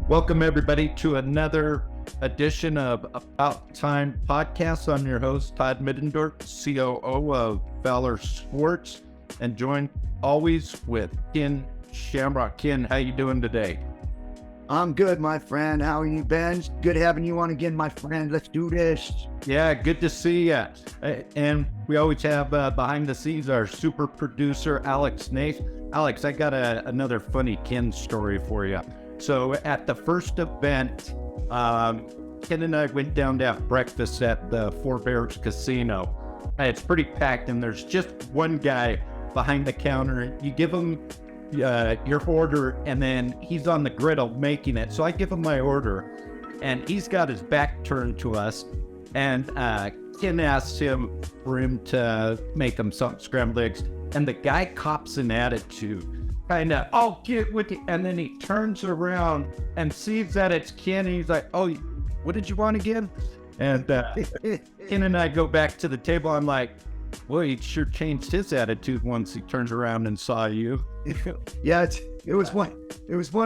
Welcome, everybody, to another edition of Bout Time Podcast. I'm your host, Todd Middendorp, COO of Valor Sports, and joined always with Ken Shamrock. Ken, how you doing today? I'm good, my friend. How are you, Ben? Good having you on again, my friend. Let's do this. Yeah, good to see you. And we always have behind the scenes our super producer, Alex Nath. Alex, I got another funny Ken story for you. So at the first event, Ken and I went down to have breakfast at the Four Bears Casino. It's pretty packed, and there's just one guy behind the counter. You give him your order, and then he's on the griddle making it. So I give him my order, and he's got his back turned to us. And Ken asks him for him to make him some scrambled eggs, and the guy cops an attitude. Kind of, I'll get with you. And then he turns around and sees that it's Ken. And he's like, oh, what did you want again? And Ken and I go back to the table. I'm like, well, he sure changed his attitude once he turns around and saw you. Yeah, it was one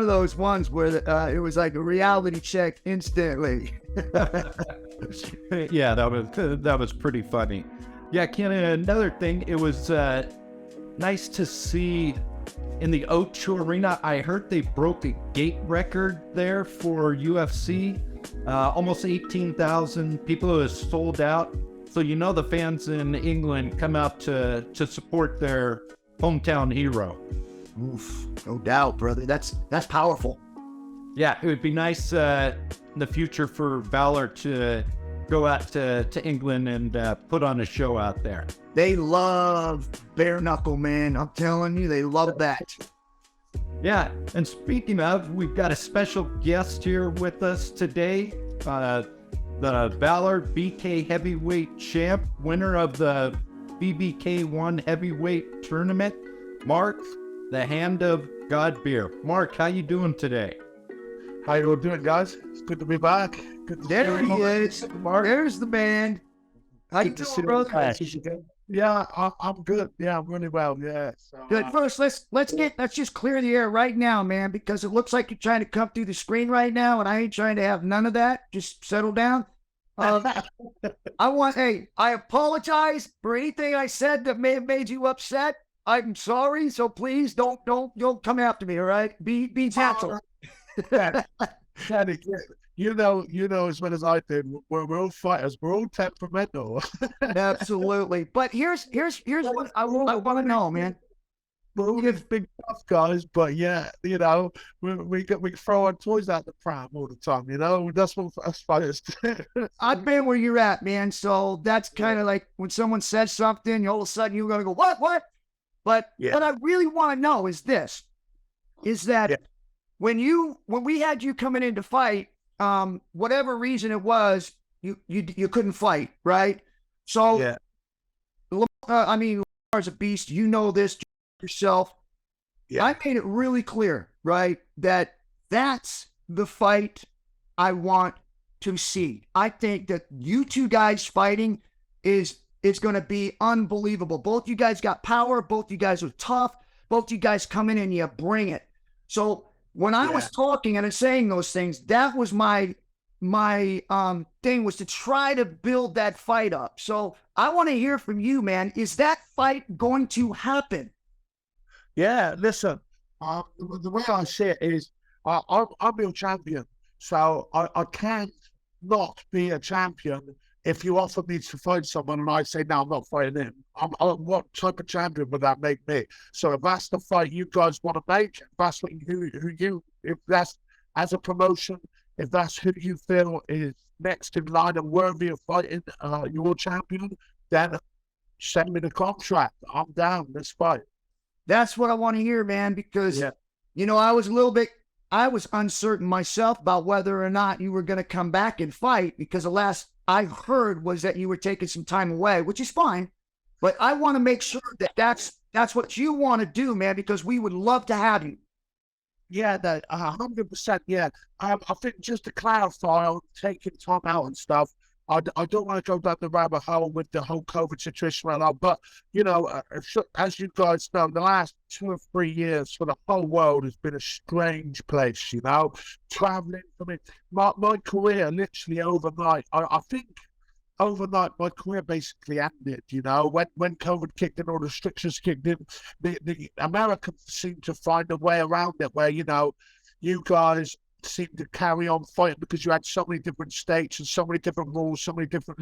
of those ones where it was like a reality check instantly. Yeah, that was pretty funny. Yeah, Ken, another thing, it was nice to see in the O2 Arena. I heard they broke a gate record there for UFC. Almost 18,000 people have sold out. So you know the fans in England come out to support their hometown hero. Oof, no doubt, brother. That's powerful. Yeah, it would be nice in the future for Valor to go out to England and put on a show out there. They love bare knuckle, man. I'm telling you, they love that. Yeah, and speaking of, we've got a special guest here with us today. The ValorBK heavyweight champ, winner of the VBK1 heavyweight tournament, Mark, the Hand of Godbeer. Mark, how you doing today? How you all doing, guys? It's good to be back. Good to there he is. Mark. There's the man. How you doing, brother? Yeah, I'm good. Yeah, I'm really well. Yeah. So, good. First, let's just clear the air right now, man, because it looks like you're trying to come through the screen right now, and I ain't trying to have none of that. Just settle down. I apologize for anything I said that may have made you upset. I'm sorry, so please don't come after me. All right, be gentle. Daddy, you know as well as I did. We're all fighters. We're all temperamental. Absolutely. But here's what I want to know, man. We're all just big tough guys, but yeah, you know, we throw our toys out the pram all the time. You know, that's what us fighters do. I've been where you're at, man. So that's kind of like when someone says something, all of a sudden you're gonna go, what? But what I really want to know is this: is that when we had you coming in to fight, whatever reason it was, you couldn't fight, right? So, Lavar's a beast. You know this yourself. Yeah. I made it really clear, right, that that's the fight I want to see. I think that you two guys fighting is going to be unbelievable. Both you guys got power. Both you guys are tough. Both you guys come in and you bring it. So when I was talking and saying those things, that was my thing, was to try to build that fight up. So I want to hear from you, man. Is that fight going to happen? Yeah, listen, the way I see it is I'm your champion, so I can't not be a champion if you offer me to fight someone and I say, no, I'm not fighting him. What type of champion would that make me? So if that's the fight you guys want to make, if that's if that's as a promotion, if that's who you feel is next in line and worthy of fighting your champion, then send me the contract. I'm down. Let's fight. That's what I want to hear, man, because, you know, I was uncertain myself about whether or not you were going to come back and fight, because the last I heard was that you were taking some time away, which is fine. But I want to make sure that that's what you want to do, man, because we would love to have you. Yeah, 100%. Yeah. I think just to clarify on taking time out and stuff, I don't want to go down the rabbit hole with the whole COVID situation right now, but, you know, as you guys know, the last 2 or 3 years for the whole world has been a strange place, you know, traveling for me. My career, literally overnight, I think overnight, my career basically ended, you know, when COVID kicked in, all the restrictions kicked in, the Americans seemed to find a way around it where, you know, you guys seemed to carry on fighting because you had so many different states and so many different rules, so many different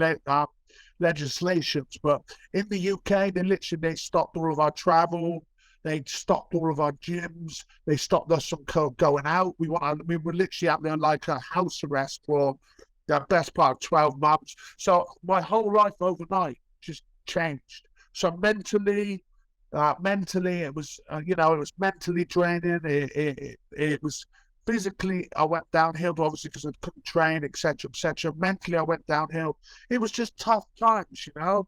legislations. But in the UK, they stopped all of our travel. They stopped all of our gyms. They stopped us from going out. We were literally out there like a house arrest for the best part of 12 months. So my whole life overnight just changed. So mentally, it was, you know, it was mentally draining. It was physically, I went downhill, obviously, because I couldn't train, etc., etc. Mentally, I went downhill. It was just tough times, you know.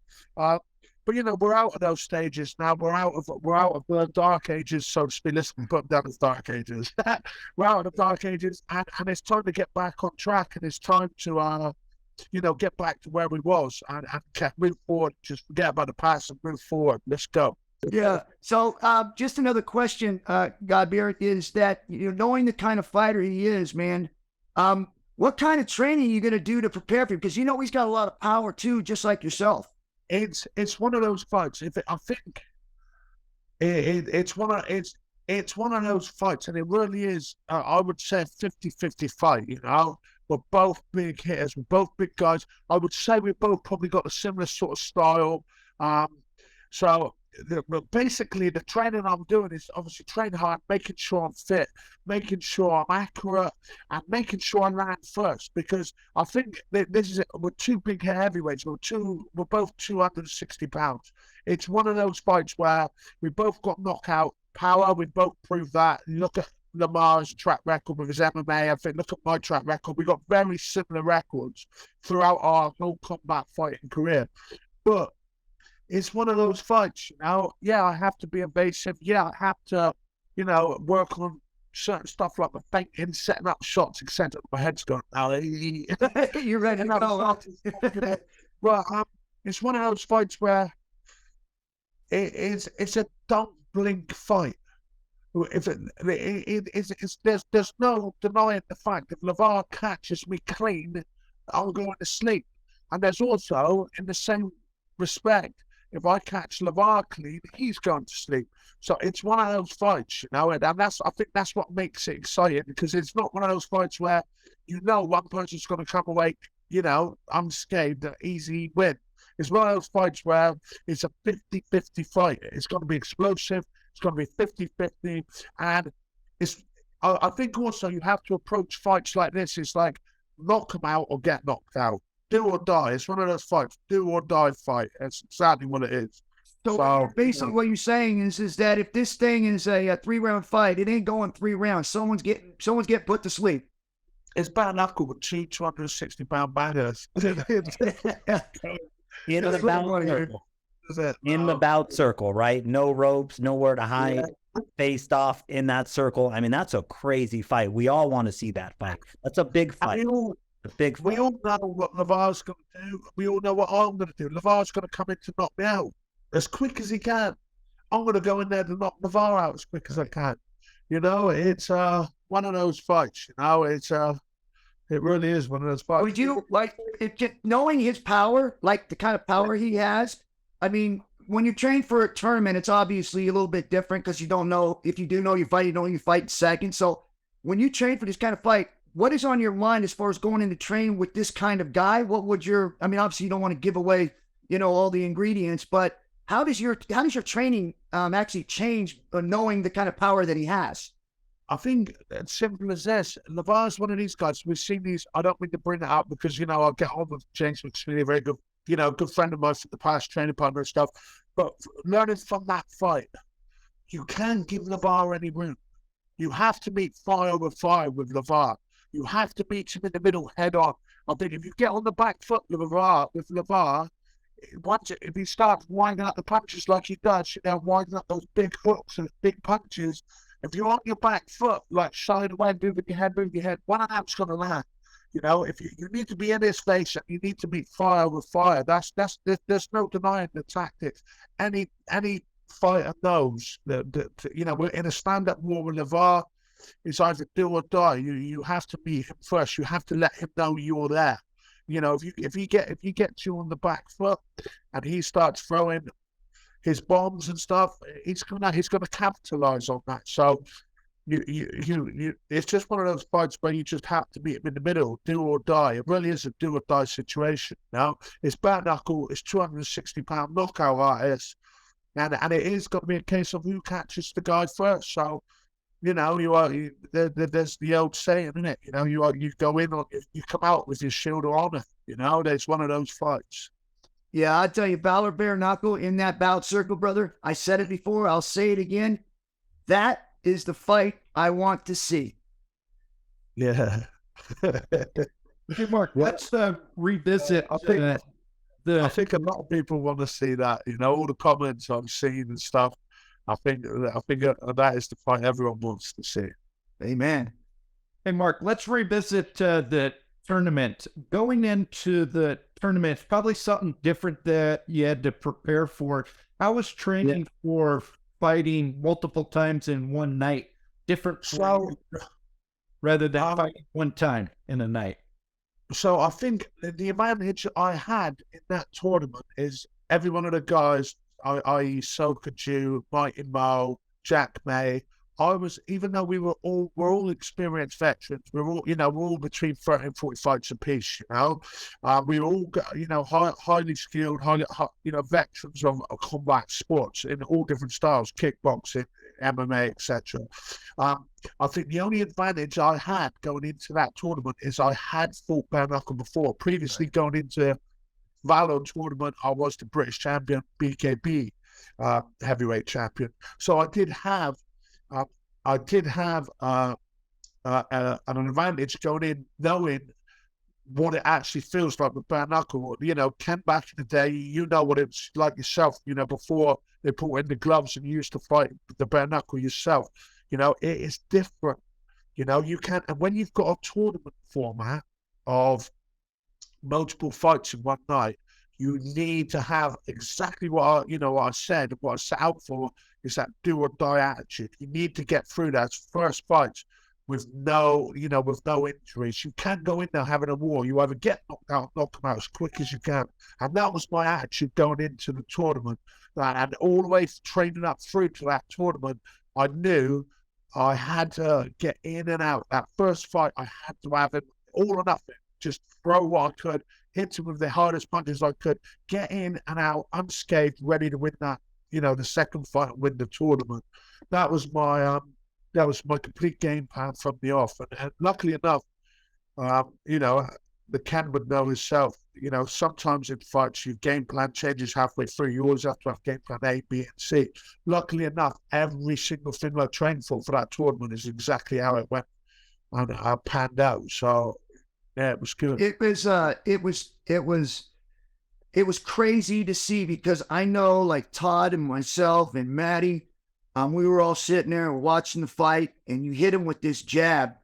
But you know, we're out of those stages now. We're out of the dark ages, so to speak. Listen, put them down as dark ages. We're out of the dark ages, and it's time to get back on track, and it's time to you know, get back to where we was and move forward. Just forget about the past and move forward. Let's go. Yeah. So just another question, Godbeer, is that, you know, knowing the kind of fighter he is, man, what kind of training are you going to do to prepare for him? Because you know he's got a lot of power too, just like yourself. It's one of those fights. I think it's one of those fights, and it really is. I would say a 50-50 fight. You know, we're both big hitters. We're both big guys. I would say we both probably got a similar sort of style. So basically, the training I'm doing is obviously train hard, making sure I'm fit, making sure I'm accurate, and making sure I land first. Because I think that we're two big heavyweights. We're both 260 pounds. It's one of those fights where we both got knockout power. We both proved that. Look at Lamar's track record with his MMA. I think look at my track record. We got very similar records throughout our whole combat fighting career, but it's one of those fights, you know. Yeah, I have to be evasive. Yeah, I have to, you know, work on certain stuff like the feinting, setting up shots, etc. My head's gone now. You're ready to go. Well, it's one of those fights where it's a don't blink fight. There's no denying the fact if Lavar catches me clean, I'm going to sleep. And there's also, in the same respect, if I catch Lavar clean, he's going to sleep. So it's one of those fights, you know, and I think that's what makes it exciting, because it's not one of those fights where, you know, one person's going to come away, you know, unscathed, an easy win. It's one of those fights where it's a 50-50 fight. It's going to be explosive. It's going to be 50-50. And I think also you have to approach fights like this. It's like knock them out or get knocked out. Do or die. It's one of those fights. Do or die fight. That's exactly what it is. So basically what you're saying is that if this thing is a 3-round fight, it ain't going 3 rounds. Someone's getting put to sleep. It's bare knuckle with 260-pound baggers. In the bout circle, right? No ropes, nowhere to hide, faced off in that circle. I mean, that's a crazy fight. We all want to see that fight. That's a big fight. We all know what Lavar's going to do. We all know what I'm going to do. Lavar's going to come in to knock me out as quick as he can. I'm going to go in there to knock Lavar out as quick as I can. You know, it's one of those fights. You know, it really is one of those fights. Would you like knowing his power, like the kind of power he has? I mean, when you train for a tournament, it's obviously a little bit different because you don't know if you do know you fight, you know you fight second. So when you train for this kind of fight, what is on your mind as far as going into train with this kind of guy? What would I mean, obviously you don't want to give away, you know, all the ingredients, but how does your training actually change knowing the kind of power that he has? I think it's simple as this. Lavar's one of these guys. We've seen these. I don't mean to bring it up because, you know, I'll get on with James McSweeney, a very good, you know, good friend of mine from the past, training partner and stuff. But learning from that fight, you can't give Lavar any room. You have to meet fire over fire with Lavar. You have to meet him in the middle head on. I think if you get on the back foot with Lavar, if he starts winding up the punches like he does, you know, winding up those big hooks and big punches, if you're on your back foot, like side away, moving your head, one of them's going to land. You know, if you need to be in his face and you need to meet fire with fire. There's no denying the tactics. Any fighter knows that you know, we're in a stand-up war with Lavar. It's either do or die. You have to meet him first. You have to let him know you're there. You know, if he gets you on the back foot and he starts throwing his bombs and stuff, he's gonna capitalize on that. So it's just one of those fights where you just have to meet him in the middle, do or die. It really is a do or die situation. Now, it's bare knuckle, it's 260-pound knockout artist, and it is going to be a case of who catches the guy first. So, you know, there's the old saying, isn't it? You know, you go in on, you come out with your shield of honor. You know, there's one of those fights. Yeah, I'll tell you, Valor Bare Knuckle in that bout circle, brother. I said it before, I'll say it again. That is the fight I want to see. Yeah. Hey, Mark, let's revisit. I think a lot of people want to see that. You know, all the comments I've seen and stuff. I think that is the fight everyone wants to see. Amen. Hey, Mark, let's revisit the tournament. Going into the tournament, probably something different that you had to prepare for. How was training for fighting multiple times in one night? Different rather than fighting one time in a night. So I think the advantage I had in that tournament is every one of the guys, i.e. Sokaju, Mighty Mo, Jack May, even though we're all experienced veterans, we're all between 30 and 40 fights apiece, you know. We all got, you know, highly skilled, veterans of combat sports in all different styles, kickboxing, MMA, etc. I think the only advantage I had going into that tournament is I had fought bare knuckle before. Previously, going into Valor tournament, I was the British champion, BKB heavyweight champion. So I did have an advantage going in, knowing what it actually feels like with bare knuckle. You know, Ken, back in the day, you know what it's like yourself. You know, before they put in the gloves and you used to fight the bare knuckle yourself. You know, it is different. You know, you can, and when you've got a tournament format of multiple fights in one night, you need to have exactly what I said, what I set out for is that do or die attitude. You need to get through that first fight with no injuries. You can't go in there having a war. You either get knocked out, knock them out as quick as you can. And that was my attitude going into the tournament. And all the way training up through to that tournament, I knew I had to get in and out. That first fight, I had to have it all or nothing. Just throw what I could, hit him with the hardest punches I could, get in and out unscathed, ready to win that, the second fight and win the tournament. That was my complete game plan from the off. And luckily enough, the Ken would know himself. Sometimes in fights, your game plan changes halfway through. You always have to have game plan A, B, and C. Luckily enough, every single thing I trained for that tournament is exactly how it went and I panned out. So yeah, it was good. It was crazy to see, because I know, like, Todd and myself and Matty, we were all sitting there watching the fight, and you hit him with this jab,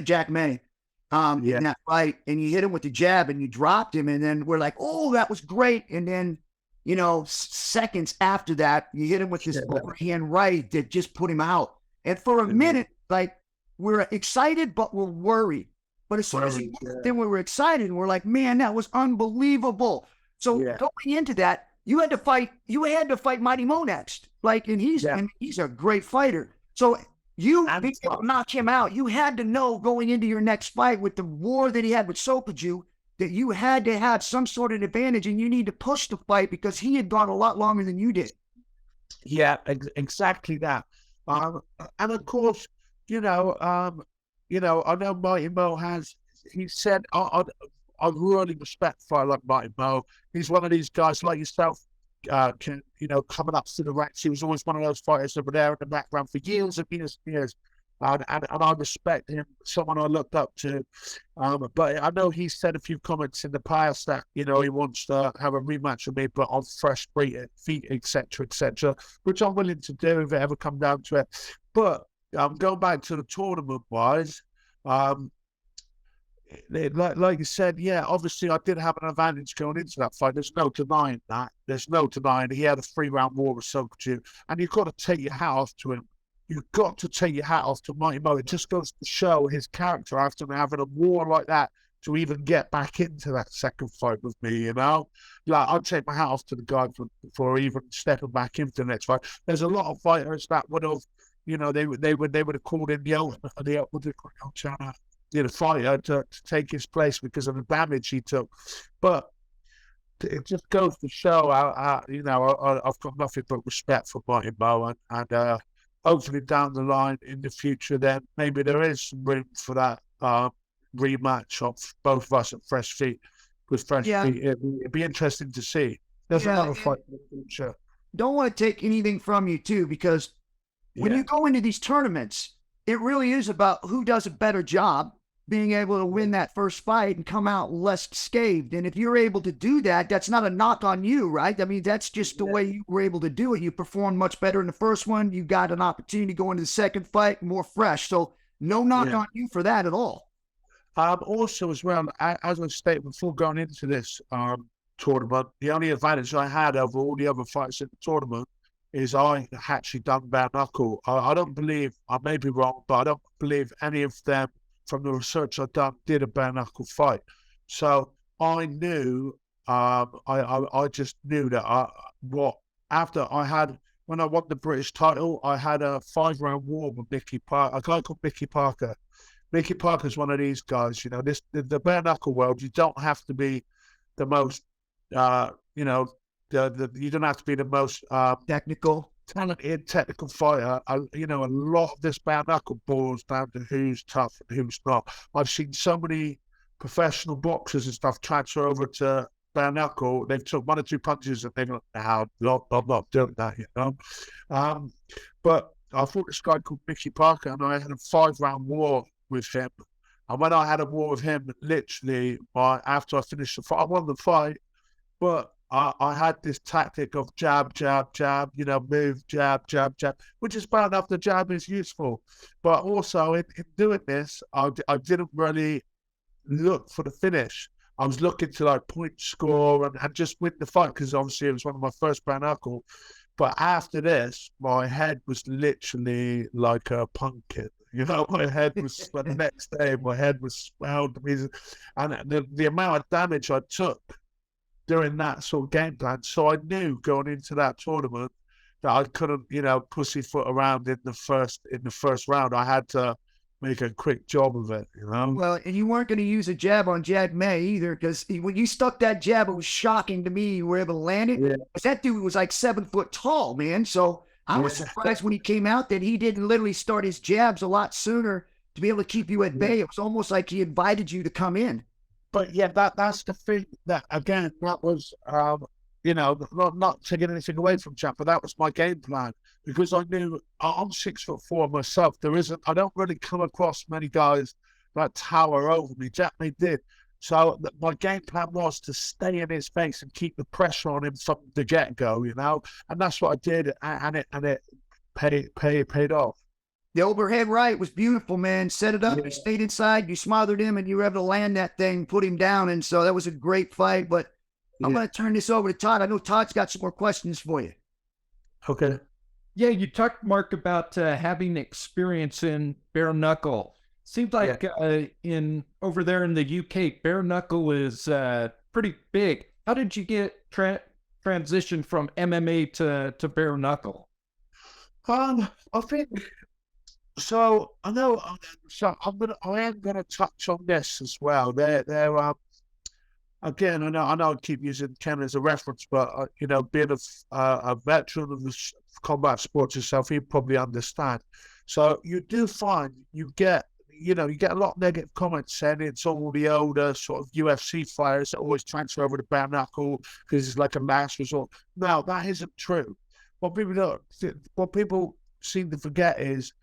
Jack May, in that fight, and you hit him with the jab, and you dropped him, and then we're like, oh, that was great, and then, seconds after that, you hit him with this overhand right that just put him out, and for a minute, like, we're excited, but we're worried. But as soon as then we were excited, and we're like, man, that was unbelievable. So going into that, you had to fight Mighty Mo next. Like, and he's a great fighter. So you knock him out. You had to know going into your next fight with the war that he had with Sokaju that you had to have some sort of advantage, and you need to push the fight because he had gone a lot longer than you did. Yeah, exactly that. And of course, I know Mighty Mo he said, I really respect a fighter like Mighty Mo. He's one of these guys like yourself, coming up to the ranks. He was always one of those fighters that were there in the background for years and years and years. And I respect him, someone I looked up to. But I know he said a few comments in the past that, he wants to have a rematch with me, but on fresh feet, etc., which I'm willing to do if it ever come down to it. But going back to the tournament-wise, like you said, yeah, obviously I did have an advantage going into that fight. There's no denying that. There's no denying he had a 3-round war with Sokju, and you've got to take your hat off to him. You've got to take your hat off to Mighty Mo. It just goes to show his character after having a war like that to even get back into that second fight with me, you know? Like, I'd take my hat off to the guy for even stepping back into the next fight. There's a lot of fighters that would have, you know, they would have called in the fighter to take his place because of the damage he took. But it just goes to show how you know, I've got nothing but respect for Mighty Mo, and hopefully down the line in the future, then maybe there is some room for that rematch of both of us at fresh feet with fresh feet. It'd be interesting to see. There's another fight in the future. Don't want to take anything from you too, because when you go into these tournaments, it really is about who does a better job being able to win that first fight and come out less scathed. And if you're able to do that, that's not a knock on you, right? I mean, that's just the way you were able to do it. You performed much better in the first one. You got an opportunity to go into the second fight more fresh. So no knock on you for that at all. Also as well, as I stated before going into this tournament, the only advantage I had over all the other fights in the tournament is I actually done bare knuckle. I don't believe, I may be wrong, but I don't believe any of them from the research I've done did a bare knuckle fight. So I knew, I just knew that when I won the British title, I had a 5-round war with Mickey Parker, a guy called Mickey Parker. Mickey Parker's one of these guys, you know, the bare knuckle world, you don't have to be the most, you know, you don't have to be the most talented technical fighter. You know, a lot of this bare knuckle boils down to who's tough and who's not. I've seen so many professional boxers and stuff transfer over to bare knuckle. They've took 1 or 2 punches and they're like, "No, I'm not doing that," you know. But I fought this guy called Mickey Parker, and I had a 5-round war with him. And when I had a war with him, literally, after I finished the fight, I won the fight, but I had this tactic of jab, jab, jab, you know, move, jab, jab, jab, which is bad enough. The jab is useful. But also in doing this, I didn't really look for the finish. I was looking to like point score and just win the fight, because obviously it was one of my first bare knuckle. But after this, my head was literally like a pumpkin. You know, my head was, the next day, my head was swelled. And the amount of damage I took during that sort of game plan. So I knew going into that tournament that I couldn't, you know, pussyfoot around in the first round. I had to make a quick job of it, you know. Well, and you weren't going to use a jab on Jad May either, because when you stuck that jab, it was shocking to me you were able to land it. Because that dude was like 7 foot tall, man. So I was surprised when he came out that he didn't literally start his jabs a lot sooner to be able to keep you at bay. It was almost like he invited you to come in. But yeah, that's the thing that, again, that was, you know, not taking anything away from Jack, but that was my game plan, because I knew I'm 6'4" myself. I don't really come across many guys that tower over me. Jack May did. So my game plan was to stay in his face and keep the pressure on him from the get-go, you know, and that's what I did, and it paid off. The overhead right was beautiful, man. Set it up, you stayed inside, you smothered him, and you were able to land that thing, put him down. And so that was a great fight. But I'm going to turn this over to Todd. I know Todd's got some more questions for you. Okay. Yeah, you talked, Mark, about having experience in bare knuckle. Seems like over there in the UK, bare knuckle is pretty big. How did you get transition from MMA to bare knuckle? I think... So I know. So I am gonna touch on this as well. Again, I know I keep using Ken as a reference, but you know, being a veteran of the combat sports yourself, you probably understand. So you do find you get a lot of negative comments saying it's all the older sort of UFC fighters that always transfer over to bare knuckle because it's like a last resort. No, that isn't true. What people seem to forget is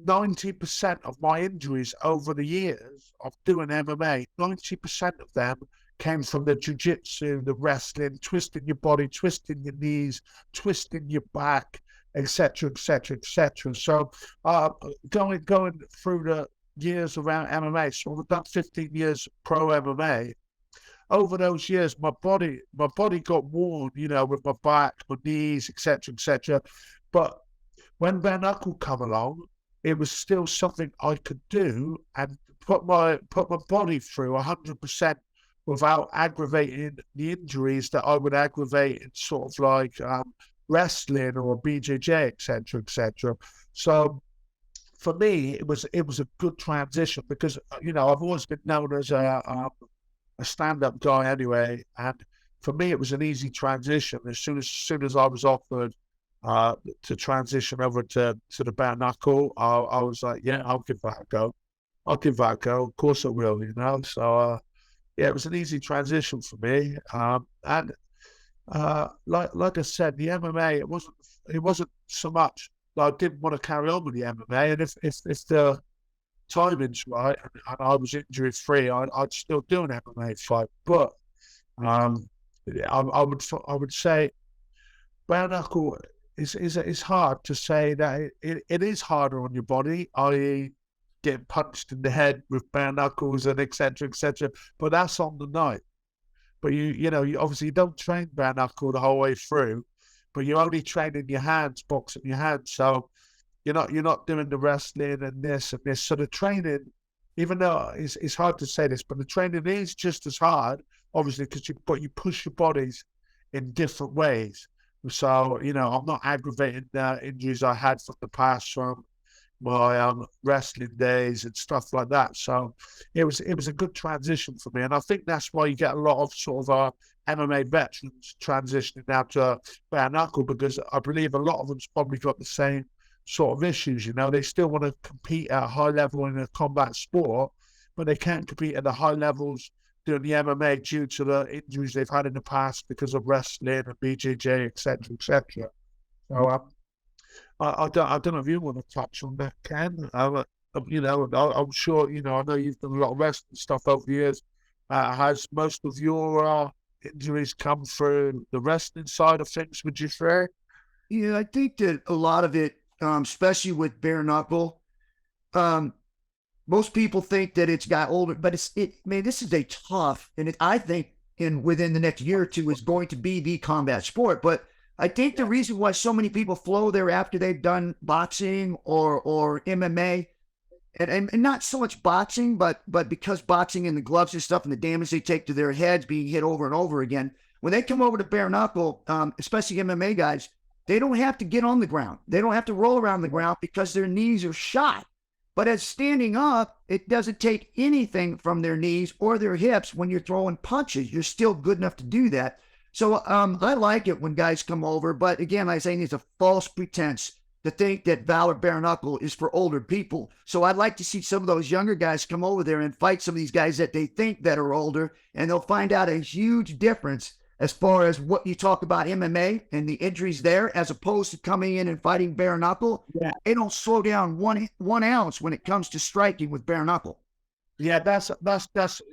90% of my injuries over the years of doing MMA, 90% of them came from the jiu-jitsu, the wrestling, twisting your body, twisting your knees, twisting your back, etc., etc., etc. So going through years around MMA, so I've done 15 years pro MMA. Over those years, my body got worn, with my back, my knees, etc. But when bare knuckle come along, it was still something I could do and put my body through 100% without aggravating the injuries that I would aggravate in sort of like wrestling or BJJ, etc. So for me, it was a good transition because I've always been known as a stand-up guy anyway, and for me it was an easy transition. As soon as I was offered to transition over to the bare knuckle, I was like, yeah, I'll give that a go. Of course I will, So it was an easy transition for me. And like I said, the MMA, it wasn't so much I didn't want to carry on with the MMA, and if the timing's right and I was injury free, I'd still do an MMA fight. But I would say bare knuckle is hard to say that it is harder on your body, i.e. getting punched in the head with bare knuckles and etc. But that's on the night. But you obviously you don't train bare knuckle the whole way through, but you're only training your hands, boxing your hands. So you're not doing the wrestling and this and this. So the training, even though it's hard to say this, but the training is just as hard, obviously, because you push your bodies in different ways. So I'm not aggravating the injuries I had from the past from my wrestling days and stuff like that. So it was a good transition for me, and I think that's why you get a lot of sort of MMA veterans transitioning now to bare knuckle, because I believe a lot of them's probably got the same sort of issues. They still want to compete at a high level in a combat sport, but they can't compete at the high levels doing the MMA due to the injuries they've had in the past because of wrestling and BJJ, etc. So I don't know if you want to touch on that, Ken. I'm sure, I know you've done a lot of wrestling stuff over the years. Has most of your injuries come through the wrestling side of things, would you say? Yeah, I think that a lot of it, especially with bare knuckle, most people think that it's got older, but this is a tough, and I think within the next year or two is going to be the combat sport. But I think the reason why so many people flow there after they've done boxing or MMA, and not so much boxing, but because boxing and the gloves and stuff and the damage they take to their heads being hit over and over again, when they come over to bare knuckle, especially MMA guys, they don't have to get on the ground. They don't have to roll around the ground because their knees are shot. But as standing up, it doesn't take anything from their knees or their hips when you're throwing punches. You're still good enough to do that. So I like it when guys come over. But again, like I say, it's a false pretense to think that Valor Bare Knuckle is for older people. So I'd like to see some of those younger guys come over there and fight some of these guys that they think that are older, and they'll find out a huge difference as far as what you talk about MMA and the injuries there, as opposed to coming in and fighting bare knuckle. Yeah. They don't slow down one ounce when it comes to striking with bare knuckle. Yeah, that's.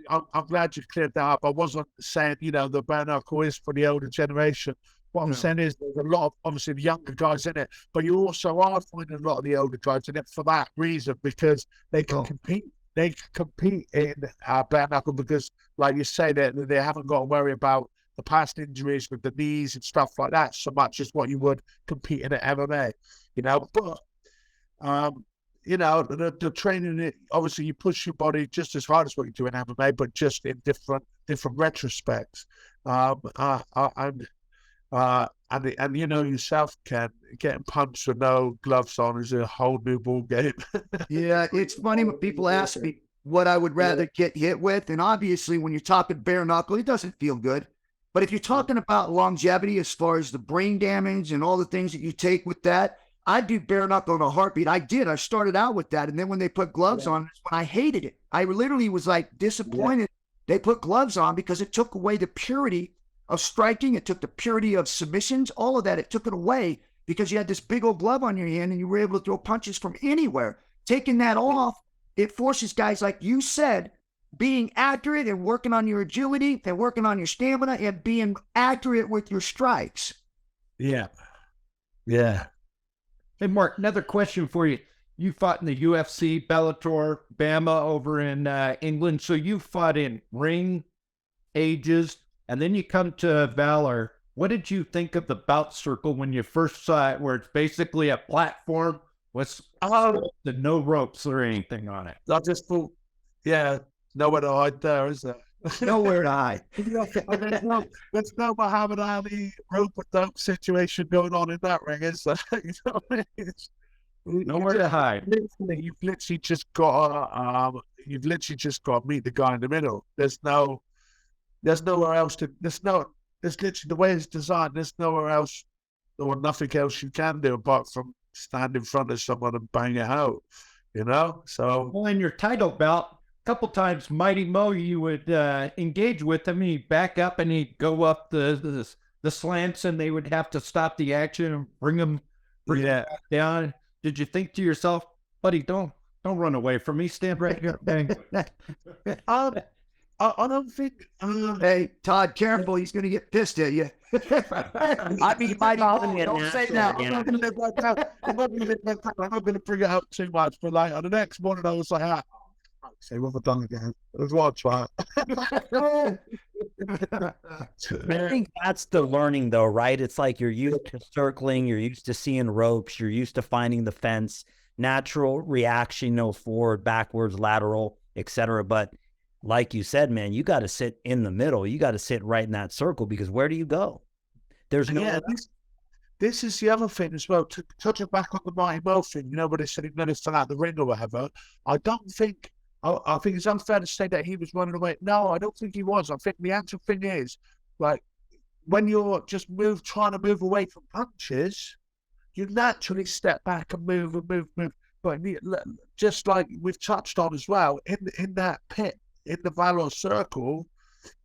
I'm glad you cleared that up. I wasn't saying, the bare knuckle is for the older generation. What I'm saying is there's a lot of, obviously, the younger guys in it, but you also are finding a lot of the older guys in it for that reason, because they can compete. They can compete in bare knuckle because, like you say, they haven't got to worry about the past injuries with the knees and stuff like that so much as what you would competing at MMA, But the training, obviously, you push your body just as hard as what you do in MMA, but just in different retrospects. And yourself, Ken, getting punched with no gloves on is a whole new ball game. Yeah, it's funny when people ask me what I would rather get hit with, and obviously when you're talking bare knuckle, it doesn't feel good. But if you're talking about longevity as far as the brain damage and all the things that you take with that, I do bare knuckle in a heartbeat. I started out with that, and then when they put gloves on, I hated it. I literally was like disappointed they put gloves on, because it took away the purity of striking. It took the purity of submissions, all of that. It took it away because you had this big old glove on your hand and you were able to throw punches from anywhere. Taking that off, it forces guys, like you said, being accurate and working on your agility and working on your stamina and being accurate with your strikes. Yeah. Hey, Mark, another question for you. you fought in the UFC, Bellator, Bama over in England. So you fought in ring, ages, and then you come to Valor. What did you think of the bout circle when you first saw it, where it's basically a platform with no ropes or anything on it? I just thought, yeah, nowhere to hide there, is there? Nowhere to hide. There's no Muhammad Ali rope or dope situation going on in that ring, is there? You know what I mean? Nowhere to hide. You've literally just got to meet the guy in the middle. There's nowhere else to. There's literally the way it's designed. There's nowhere else or nothing else you can do apart from stand in front of someone and bang it out. You know. So well, in your title bout, a couple times, Mighty Mo, you would engage with him. He'd back up and he'd go up the slants, and they would have to stop the action and bring him back down. Did you think to yourself, buddy, don't run away from me, stand right here, bang? I don't think. Hey, Todd, careful. He's going to get pissed at you. I mean, don't say that. I'm not going to bring it out too much, but like on the next morning, I was like, say what I've done again. It was one try. I think that's the learning, though, right? It's like you're used to circling, you're used to seeing ropes, you're used to finding the fence, natural reaction, forward, backwards, lateral, etc. But like you said, man, you got to sit in the middle. You got to sit right in that circle, because where do you go? There's no. Yeah, this is the other thing as well. To touch it back on the Mighty Mo thing, when they said he nearly fell out the ring or whatever, I think it's unfair to say that he was running away. No, I don't think he was. I think the actual thing is, like, when you're just trying to move away from punches, you naturally step back and move. But just like we've touched on as well, in that pit, in the Valor circle,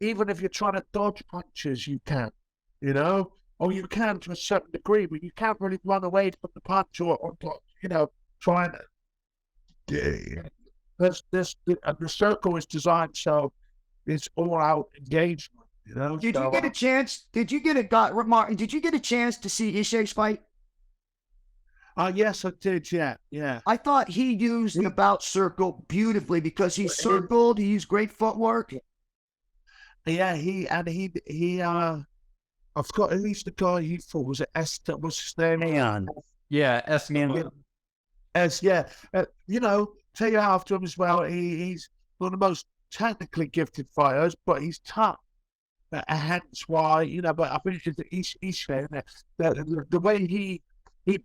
even if you're trying to dodge punches, you can, or you can to a certain degree, but you can't really run away from the punch or try and. The circle is designed so it's all out engagement. Did you get a chance? Did you get a chance to see Ishay's fight? Yes, I did. Yeah. I thought he used the bout circle beautifully because he circled. He used great footwork. Yeah, he. I forgot at least the guy he fought. Was it Esther? What's his name? Leon. Yeah, Esther. Tell you after him as well. He's one of the most technically gifted fighters, but he's tough. Hence why, but I think he's fair. The way he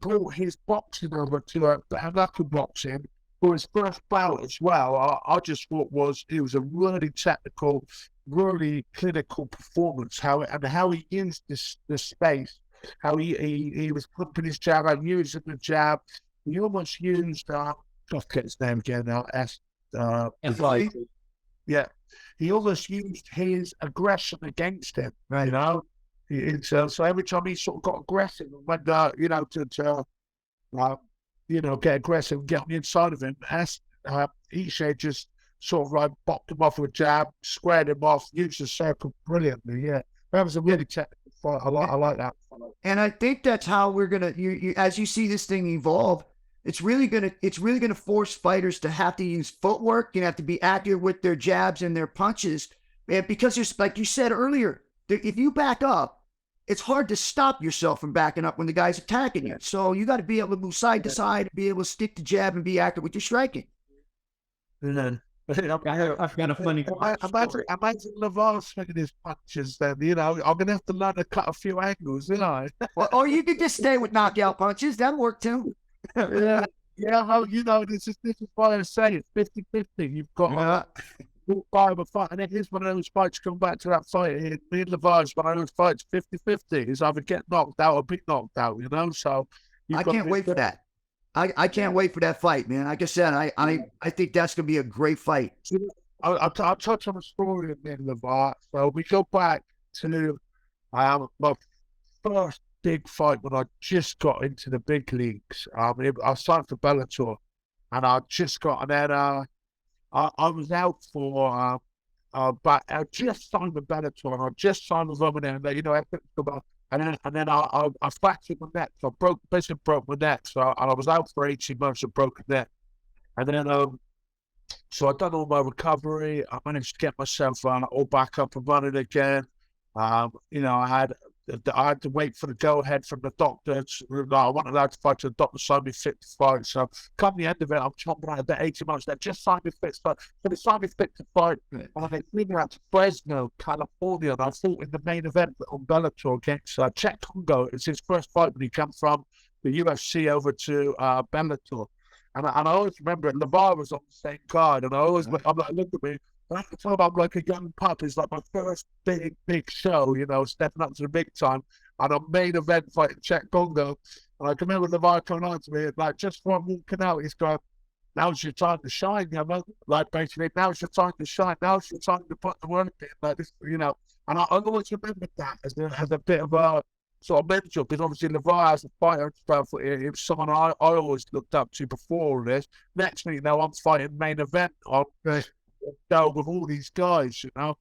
brought his boxing over to bare knuckle boxing for his first bout as well. I just thought it was a really technical, really clinical performance. How he used this space, how he was pumping his jab and using the jab. He almost used I forget his name again now. He almost used his aggression against him. Right. So every time he sort of got aggressive and went, get aggressive and get on the inside of him, Ishay just sort of like bopped him off with a jab, squared him off, used the circle brilliantly. Yeah, that was a really technical fight. I like that. And I think that's how we're gonna. As you see this thing evolve, it's really gonna force fighters to have to use footwork. You have to be accurate with their jabs and their punches, and because there's, like you said earlier, if you back up, it's hard to stop yourself from backing up when the guy's attacking you. So you got to be able to move side to side and be able to stick the jab and be accurate with your striking. I've got a funny. Imagine Lavar swinging his punches. Then I'm gonna have to learn to cut a few angles, Well, or you could just stay with knockout punches. That'll work too. Yeah. This is why I say it's 50-50. You've got five a fight, and it is one of those fights. Come back to that fight here. Me and Lavar's one of those fights 50-50. It's either get knocked out or be knocked out, So I can't wait for that. I can't wait for that fight, man. Like I said, I think that's gonna be a great fight. I'll touch on a story of me and Lavar. So we go back to my first big fight when I just got into the big leagues. I signed for Bellator, and I just got, and then I was out for but I just signed with Bellator, and I just signed with them, and everything's about and then I fractured my neck. So I basically broke my neck. So and I was out for 18 months of broken neck. And then so I done all my recovery. I managed to get myself all back up and running again. You know, I had to wait for the go-ahead from the doctors. I wasn't allowed to fight till the doctor signed me fit to fight. So come the end of it, I'm chomping out about 18 months. They just signed me fit to fight. So they signed me fit to fight. And they flew me out to Fresno, California. And I fought in the main event on Bellator against Czech Congo. It's his first fight when he came from the UFC over to Bellator. And I always remember it. Lavar was on the same card. And I'm like, look at me. I can tell I'm like a young pup. It's like my first big show, you know, stepping up to the big time. And a main event fighting Czech Congo. And I can remember Lavar coming on to me, like, just before I'm walking out, he's going, now's your time to shine, you know? Like, basically, now's your time to shine. Now's your time to put the work in. Like this, you know. And I always remember that as a bit of a sort of mentor, because obviously Lavar as a fighter and stuff, it was someone I always looked up to before all this. Next thing you know, I'm fighting main event on go with all these guys, you know,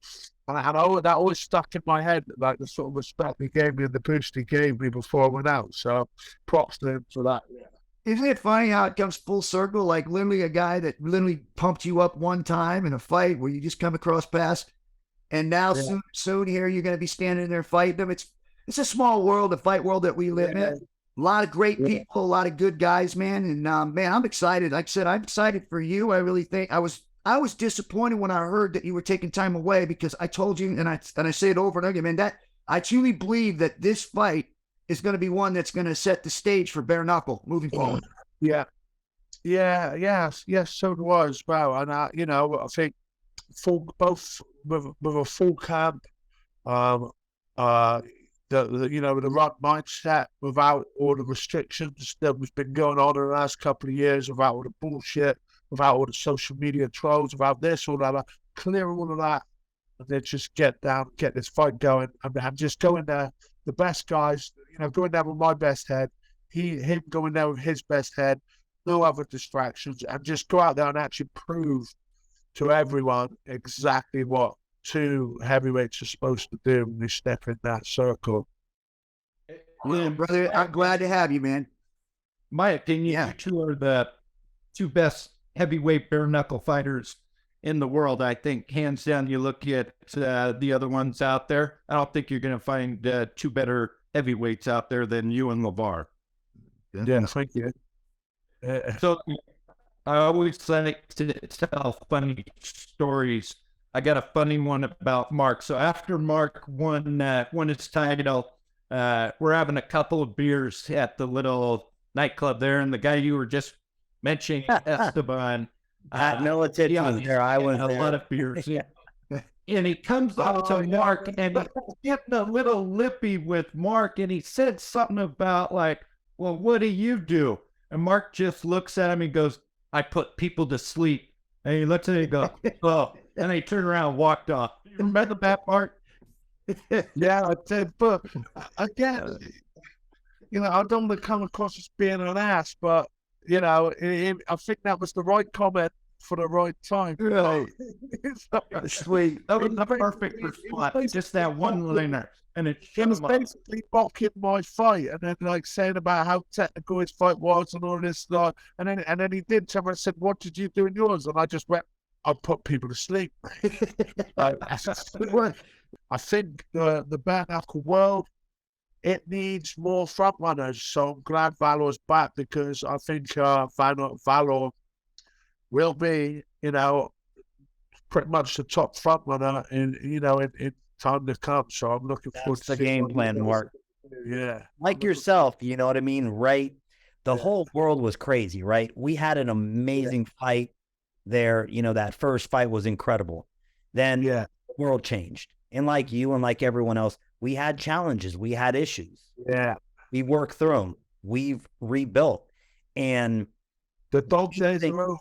and that always stuck in my head, like the sort of respect he gave me and the boost he gave me before I went out. So props to him for that. Yeah. Isn't it funny how it comes full circle? Like literally a guy that literally pumped you up one time in a fight where you just come across past, and now soon here you're going to be standing there fighting them. It's a small world, the fight world that we live in. A lot of great people, a lot of good guys, man. And man, I'm excited. Like I said, I'm excited for you. I really think I was disappointed when I heard that you were taking time away, because I told you, and I say it over and over again, man, that I truly believe that this fight is going to be one that's going to set the stage for bare knuckle moving forward. Yes, so do I as well. And you know, I think both with a full camp, you know, with the right mindset, without all the restrictions that has been going on in the last couple of years, without all the bullshit, without all the social media trolls, without this, all that, clear all of that, and then just get this fight going, and just go in there, the best guys, you know, going there with my best head, him going there with his best head, no other distractions, and just go out there and actually prove to everyone exactly what two heavyweights are supposed to do when they step in that circle. Well, brother, I'm glad to have you, man. My opinion, you two are the two best heavyweight bare knuckle fighters in the world. I think hands down, you look at the other ones out there, I don't think you're going to find two better heavyweights out there than you and Lavar. Yeah, thank you. So I always like to tell funny stories. I got a funny one about Mark. So after Mark won his title, we're having a couple of beers at the little nightclub there, and the guy you were just mentioning, Esteban. No attention there. I was a lot of beers. Yeah. And he comes up to Mark, and he's getting a little lippy with Mark, and he said something about like, well, what do you do? And Mark just looks at him and goes, I put people to sleep. And he looks at him and goes, oh. And he turned around and walked off. You remember that part? Yeah, I did. But again, you know, I don't want to come across as being an ass, but, you know, I think that was the right comment for the right time. Right. Sweet. That was the perfect response. Just that one liner. And he was basically mocking my fight, and then like saying about how technical his fight was and all this stuff. And then he did tell me, I said, what did you do in yours? And I just went, I put people to sleep. I think the bare knuckle world, it needs more front runners. So I'm glad Valor's back, because I think Valor will be, you know, pretty much the top front runner in time to come. So I'm looking forward to the game plan, Mark. Yeah. Like yourself, you know what I mean? Right. The whole world was crazy, right? We had an amazing fight there. You know, that first fight was incredible. Then the world changed. And like you and like everyone else, we had challenges. We had issues. Yeah. We worked through them. We've rebuilt. And the dog days are over.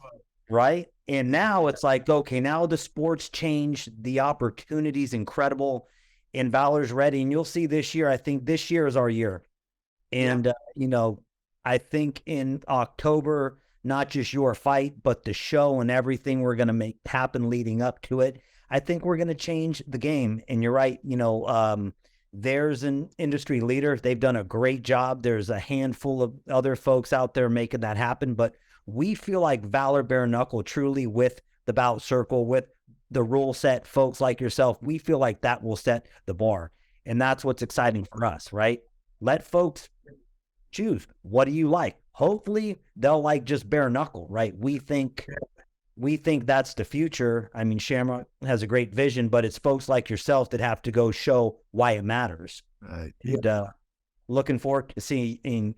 Right? And now it's like, okay, now the sport's changed. The opportunity's incredible. And Valor's ready. And you'll see this year, I think this year is our year. And, you know, I think in October, not just your fight, but the show and everything we're going to make happen leading up to it, I think we're going to change the game. And you're right, you know, there's an industry leader. They've done a great job. There's a handful of other folks out there making that happen, but we feel like Valor Bare Knuckle, truly, with the Bout Circle, with the rule set, folks like yourself, we feel like that will set the bar. And that's what's exciting for us, right? Let folks choose. What do you like? Hopefully they'll like just bare knuckle, right? We think that's the future. I mean, Shamrock has a great vision, but it's folks like yourself that have to go show why it matters. Right. And looking forward to seeing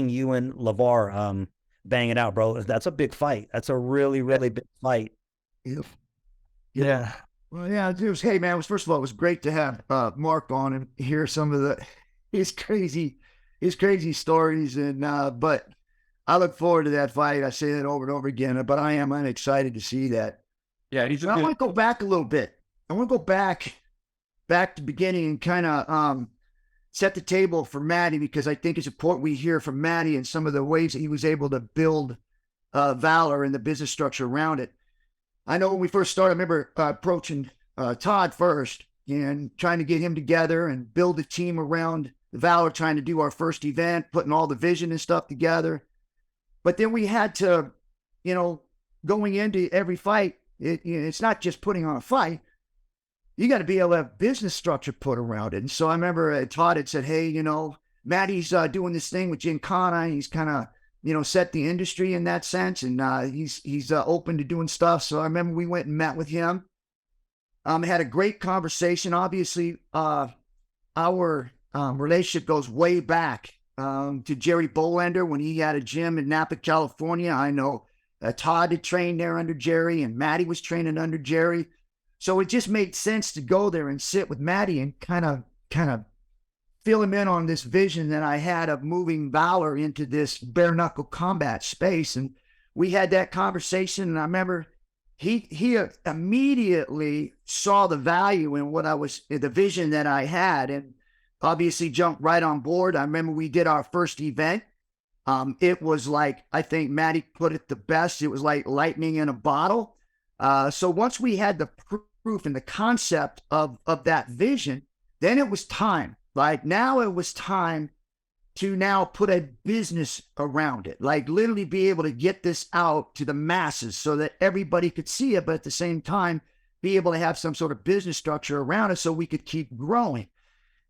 you and Lavar bang it out, bro. That's a big fight. That's a really, really big fight. Yeah. Well, yeah, it was, hey, man, first of all, it was great to have Mark on and hear some of his crazy stories. And but I look forward to that fight. I say that over and over again, but I am excited to see that. Yeah, I want to go back a little bit. I want to go back to the beginning and kind of set the table for Matty, because I think it's important we hear from Matty and some of the ways that he was able to build Valor and the business structure around it. I know when we first started, I remember approaching Todd first and trying to get him together and build a team around Valor, trying to do our first event, putting all the vision and stuff together. But then we had to, going into every fight, it's not just putting on a fight. You got to be able to have business structure put around it. And so I remember Todd had said, hey, Matty's doing this thing with Gincana, and he's kind of, set the industry in that sense. And he's open to doing stuff. So I remember we went and met with him. Had a great conversation. Obviously, our relationship goes way back to Jerry Bolender when he had a gym in Napa, California. I know Todd had trained there under Jerry, and Matty was training under Jerry. So it just made sense to go there and sit with Matty and kind of fill him in on this vision that I had of moving Valor into this bare knuckle combat space. And we had that conversation, and I remember he immediately saw the value in the vision that I had, and obviously jumped right on board. I remember we did our first event. It was like, I think Matty put it the best. It was like lightning in a bottle. So once we had the proof and the concept of that vision, then it was time. Like now it was time to now put a business around it, like literally be able to get this out to the masses so that everybody could see it, but at the same time, be able to have some sort of business structure around it so we could keep growing.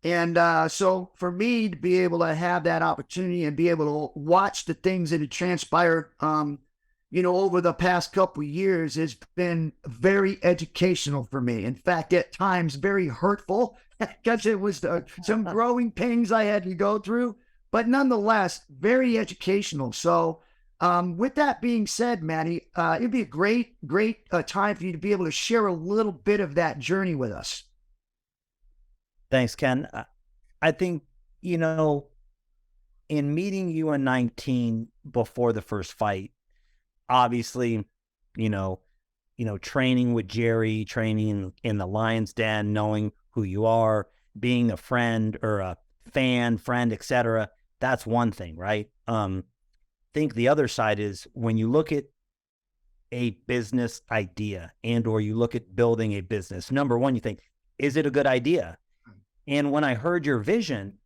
And so for me to be able to have that opportunity and be able to watch the things that had transpired, over the past couple of years has been very educational for me. In fact, at times very hurtful because it was some growing pains I had to go through, but nonetheless, very educational. So with that being said, Matty, it'd be a great time for you to be able to share a little bit of that journey with us. Thanks, Ken. I think, in meeting you in 19 before the first fight, obviously, training with Jerry, training in the Lion's Den, knowing who you are, being a friend or a friend, etc. That's one thing, right? I think the other side is when you look at a business idea or you look at building a business, number one, you think, is it a good idea? And when I heard your vision,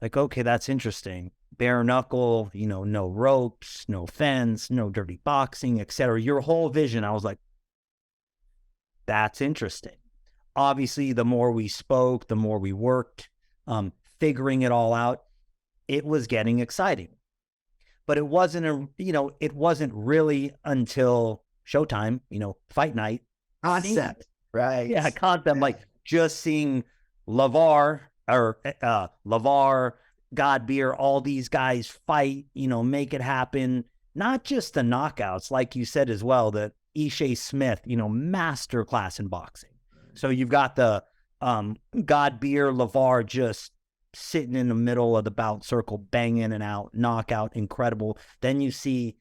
like, okay, that's interesting. Bare knuckle, no ropes, no fence, no dirty boxing, etc. Your whole vision, I was like, that's interesting. Obviously, the more we spoke, the more we worked, figuring it all out, it was getting exciting. But it wasn't it wasn't really until showtime, fight night. Concept, right? Yeah, concept, like just seeing Lavar Godbeer, all these guys fight, make it happen. Not just the knockouts, like you said as well, the Ishe Smith, master class in boxing. So you've got the Godbeer, Lavar just sitting in the middle of the bout circle, banging and out, knockout, incredible. Then you see,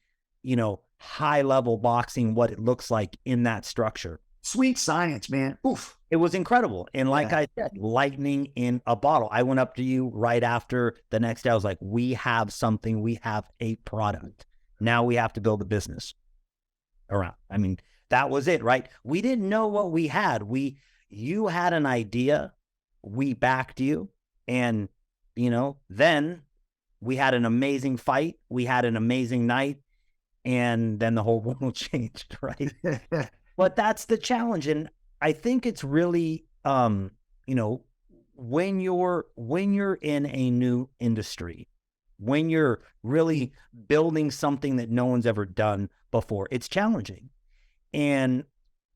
high level boxing, what it looks like in that structure. Sweet science, man. Oof. It was incredible. And like I said, lightning in a bottle. I went up to you right after the next day. I was like, we have something. We have a product. Now we have to build a business around. I mean, that was it, right? We didn't know what we had. You had an idea we backed you. And, then we had an amazing fight. We had an amazing night. And then the whole world changed, right? But that's the challenge. And I think it's really, when you're in a new industry, when you're really building something that no one's ever done before, it's challenging. And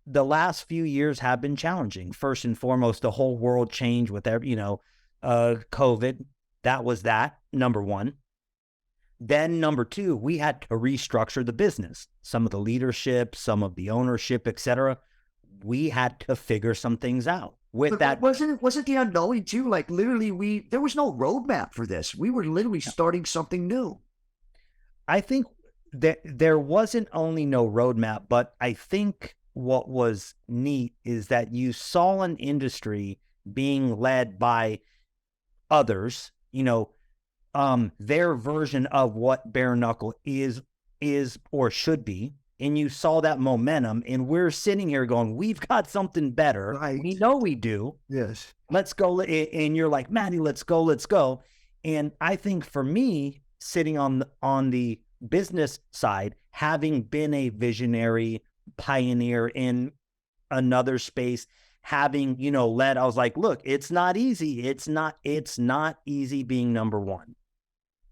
the last few years have been challenging. First and foremost, the whole world changed with COVID. That was that, number one. Then number two, we had to restructure the business. Some of the leadership, some of the ownership, etc. We had to figure some things out. With that, wasn't the unknowing too? Like literally, there was no roadmap for this. We were literally starting something new. I think that there wasn't only no roadmap, but I think what was neat is that you saw an industry being led by others, their version of what bare knuckle is or should be. And you saw that momentum, and we're sitting here going, we've got something better. Right. We know we do. Yes. Let's go. And you're like, Matty, let's go. And I think for me, sitting on the business side, having been a visionary pioneer in another space, having, led, I was like, look, it's not easy. It's not easy being number one.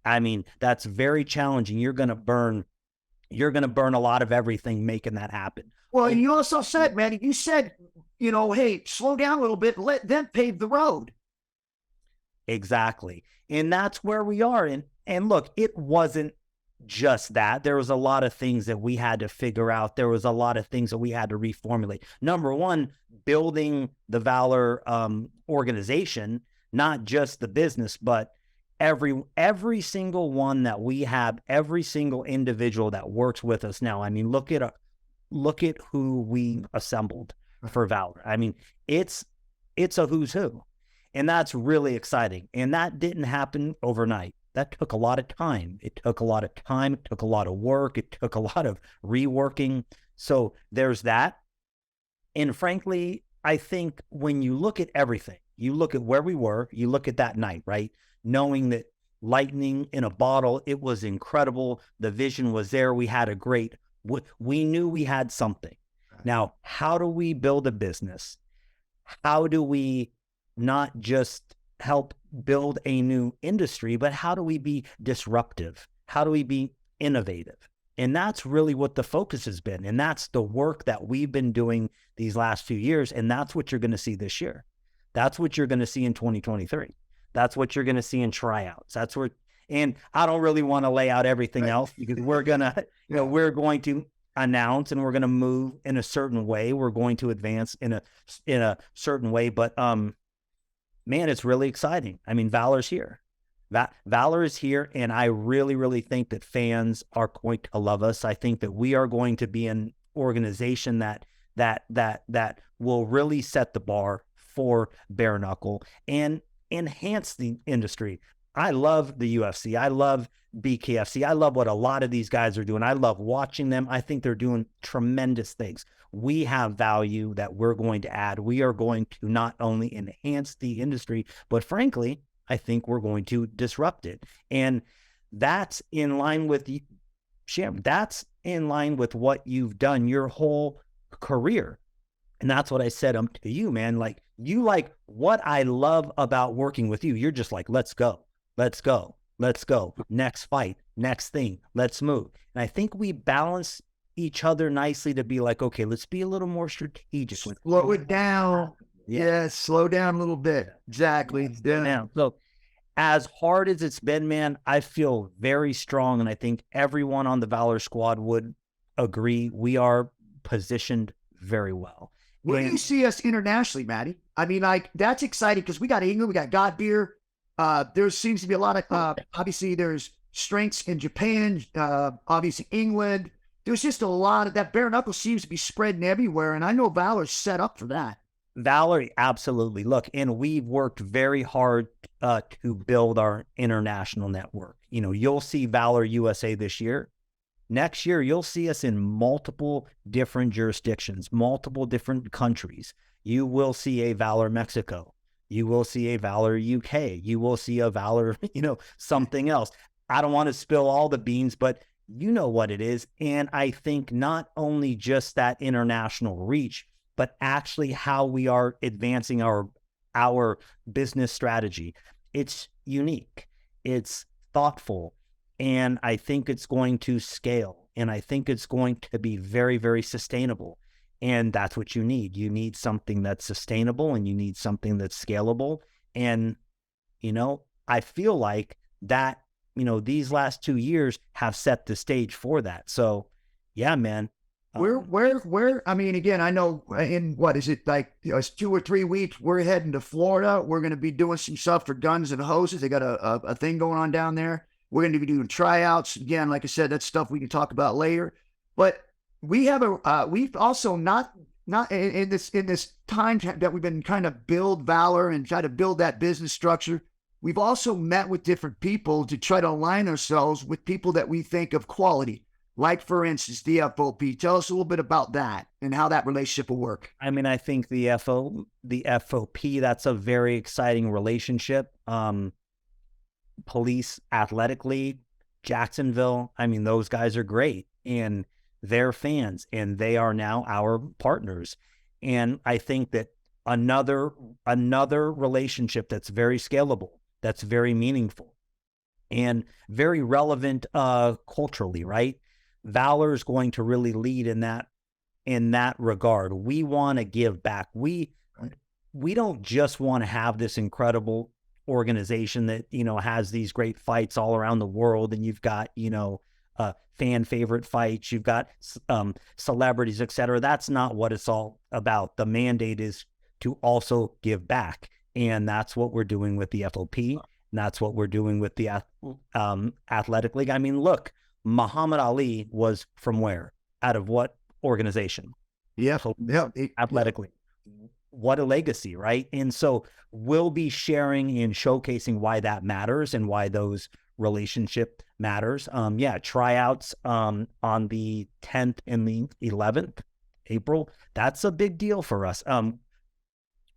I mean, that's very challenging. You're going to burn a lot of everything making that happen. Well, and you also said, Matty, hey, slow down a little bit, let them pave the road. Exactly. And that's where we are. And look, it wasn't just that. There was a lot of things that we had to figure out. There was a lot of things that we had to reformulate. Number one, building the Valor organization, not just the business, but every single one that we have, every single individual that works with us now. I mean, look at who we assembled for Valor. I mean, it's a who's who, and that's really exciting. And that didn't happen overnight. That took a lot of time. It took a lot of time. It took a lot of work. It took a lot of reworking. So there's that. And frankly, I think when you look at everything, you look at where we were, you look at that night, right? Knowing that lightning in a bottle, it was incredible. The vision was there. We had we knew we had something. Right. Now, how do we build a business? How do we not just help build a new industry, but how do we be disruptive? How do we be innovative? And that's really what the focus has been. And that's the work that we've been doing these last few years. And that's what you're going to see this year. That's what you're going to see in 2023. That's what you're going to see in tryouts. And I don't really want to lay out everything else because we're going to announce and we're going to move in a certain way. We're going to advance in a certain way. But, man, it's really exciting. I mean, Valor's here. Valor is here. And I really, really think that fans are going to love us. I think that we are going to be an organization that will really set the bar for bare knuckle and enhance the industry. I love the UFC. I love BKFC. I love what a lot of these guys are doing. I love watching them. I think they're doing tremendous things. We have value that we're going to add. We are going to not only enhance the industry, but frankly, I think we're going to disrupt it. And that's in line with that's in line with what you've done your whole career. And that's what I said to you, man. Like, you like what I love about working with you. You're just like, let's go. Next fight, next thing, let's move. And I think we balance each other nicely to be like, okay, let's be a little more strategic. Slow it down. Yeah, slow down a little bit. Exactly. Yeah. So as hard as it's been, man, I feel very strong. And I think everyone on the Valor squad would agree. We are positioned very well. Where do you see us internationally, Matty? I mean, like, that's exciting because we got England, we got Godbeer. There seems to be a lot of, obviously, there's strengths in Japan, obviously England. There's just a lot of that. Bare knuckle seems to be spreading everywhere, and I know Valor's set up for that. Valor, absolutely. Look, and we've worked very hard to build our international network. You'll see Valor USA this year. Next year, you'll see us in multiple different jurisdictions, multiple different countries. You will see a Valor Mexico. You will see a Valor UK. You will see a Valor, something else. I don't want to spill all the beans, but you know what it is. And I think not only just that international reach, but actually how we are advancing our business strategy. It's unique. It's thoughtful. And I think it's going to scale. And I think it's going to be very, very sustainable. And that's what you need. You need something that's sustainable, and you need something that's scalable. And, I feel like that, these last 2 years have set the stage for that. So yeah, man. Where, I mean, again, I know in what is it, like, it's 2 or 3 weeks, we're heading to Florida. We're going to be doing some stuff for Guns and Hoses. They got a thing going on down there. We're going to be doing tryouts. Again, like I said, that's stuff we can talk about later. But we have we've also not in this time that we've been kind of build Valor and try to build that business structure. We've also met with different people to try to align ourselves with people that we think of quality. Like, for instance, the FOP. Tell us a little bit about that and how that relationship will work. I mean, I think the FOP, that's a very exciting relationship. Police Athletic League, Jacksonville, I mean, those guys are great. And they're fans, and they are now our partners. And I think that another relationship that's very scalable, that's very meaningful, and very relevant culturally, right? Valor is going to really lead in that regard. We want to give back. We don't just want to have this incredible organization that, has these great fights all around the world, and you've got, fan favorite fights, you've got celebrities, etc. That's not what it's all about. The mandate is to also give back. And that's what we're doing with the FOP. And that's what we're doing with the Athletic League. I mean, look, Muhammad Ali was from where? Out of what organization? Athletic League. What a legacy, right? And so we'll be sharing and showcasing why that matters and why those relationship matters. Tryouts on the 10th and the 11th April. That's a big deal for us.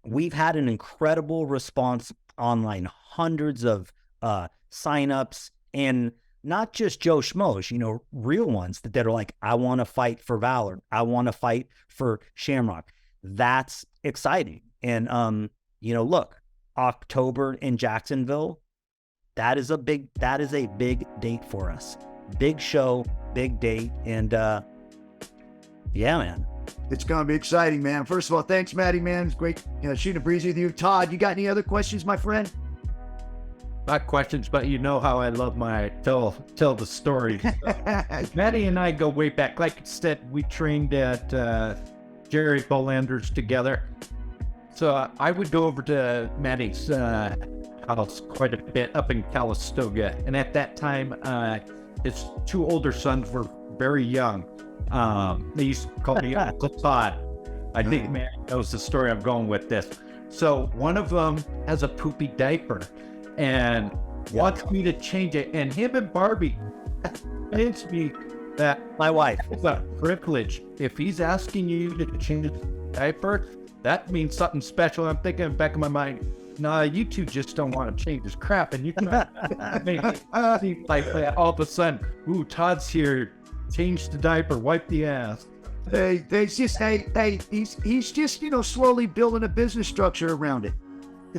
We've had an incredible response online, hundreds of signups, and not just Joe Schmoes, real ones that are like, I want to fight for Valor. I want to fight for Shamrock. That's exciting. And, look, October in Jacksonville, that is a big date for us. Big show, big date. And, yeah, man. It's going to be exciting, man. First of all, thanks, Matty, man. It's great shooting a breeze with you. Todd, you got any other questions, my friend? Not questions, but you know how I love my tell the story. Matty and I go way back. Like I said, we trained at Jerry Bolander's together. So I would go over to Matty's house quite a bit up in Calistoga. And at that time, his 2 older sons were very young. They used to call me Uncle Todd. I think Matty knows the story I'm going with this. So one of them has a poopy diaper and wants me to change it. And him and Barbie convinced me that my wife, it's a privilege. If he's asking you to change the diaper, that means something special. I'm thinking in the back of my mind, nah, you two just don't want to change this crap. And you can make it seem like all of a sudden, ooh, Todd's here, change the diaper, wipe the ass. He's just, slowly building a business structure around it.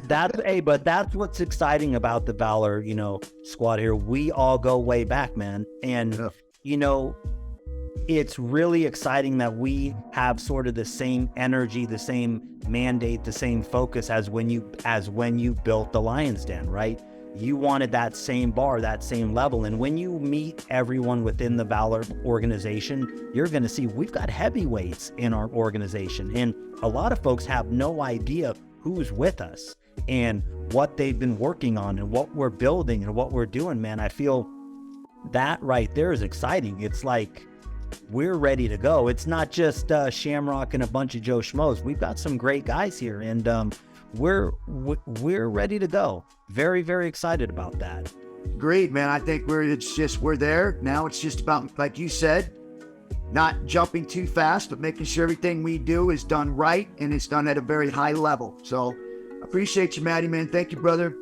But that's what's exciting about the Valor, squad here. We all go way back, man. And, it's really exciting that we have sort of the same energy, the same mandate, the same focus as when you built the Lion's Den, right? You wanted that same bar, that same level. And when you meet everyone within the Valor organization, you're going to see we've got heavyweights in our organization. And a lot of folks have no idea who's with us and what they've been working on and what we're building and what we're doing, man. I feel that right there is exciting. It's like we're ready to go. It's not just Shamrock and a bunch of Joe Schmoes. We've got some great guys here, and we're ready to go. Very, very excited about that. Great, man. I think we're there. Now it's just about, like you said, not jumping too fast, but making sure everything we do is done right and it's done at a very high level. So Appreciate you, Matty, man. Thank you, brother.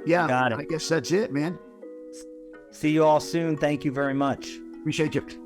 Yeah, Got it. I guess that's it, man. See you all soon. Thank you very much. Appreciate you.